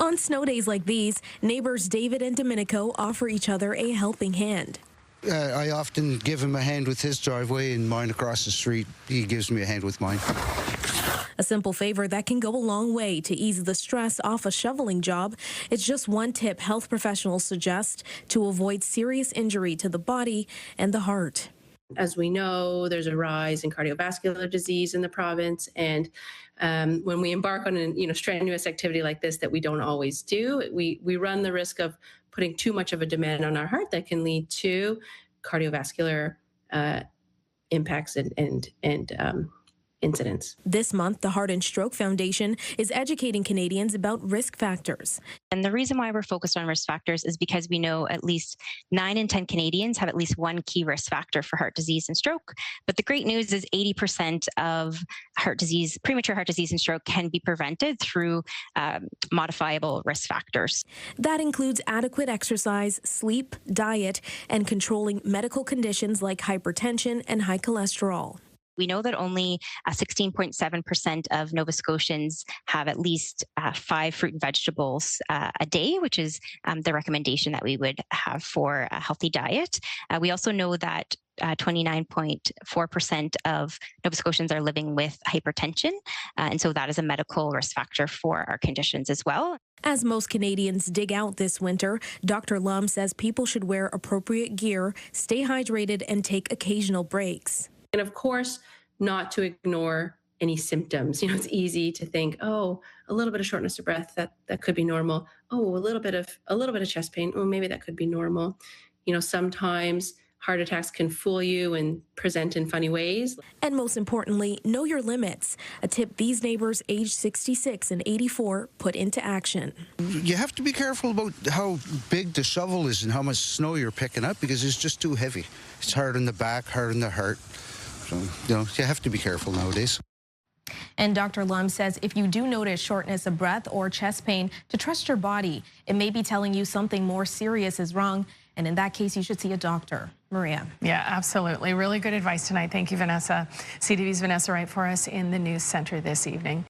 On snow days like these, neighbors David and Domenico offer each other a helping hand. I often give him a hand with his driveway, and mine across the street, he gives me a hand with mine. A simple favor that can go a long way to ease the stress off a shoveling job. It's just one tip health professionals suggest to avoid serious injury to the body and the heart. As we know, there's a rise in cardiovascular disease in the province, and when we embark on a strenuous activity like this that we don't always do, we run the risk of putting too much of a demand on our heart that can lead to cardiovascular impacts and incidents. This month, the Heart and Stroke Foundation is educating Canadians about risk factors. And the reason why we're focused on risk factors is because we know at least 9 in 10 Canadians have at least one key risk factor for heart disease and stroke. But the great news is 80% of heart disease, premature heart disease and stroke can be prevented through modifiable risk factors. That includes adequate exercise, sleep, diet, and controlling medical conditions like hypertension and high cholesterol. We know that only 16.7% of Nova Scotians have at least 5 fruit and vegetables a day, which is the recommendation that we would have for a healthy diet. We also know that 29.4% of Nova Scotians are living with hypertension, and so that is a medical risk factor for our conditions as well. As most Canadians dig out this winter, Dr. Lum says people should wear appropriate gear, stay hydrated, and take occasional breaks. And of course, not to ignore any symptoms. It's easy to think, oh, a little bit of shortness of breath, that could be normal. Oh, a little bit of chest pain. Oh, maybe that could be normal. Sometimes heart attacks can fool you and present in funny ways. And most importantly, know your limits. A tip these neighbors aged 66 and 84 put into action. You have to be careful about how big the shovel is and how much snow you're picking up, because it's just too heavy. It's hard on the back, hard on the heart. So, you have to be careful nowadays. And Dr. Lum says if you do notice shortness of breath or chest pain, to trust your body. It may be telling you something more serious is wrong, and in that case, you should see a doctor. Maria. Yeah, absolutely. Really good advice tonight. Thank you, Vanessa. CTV's Vanessa Wright for us in the news center this evening.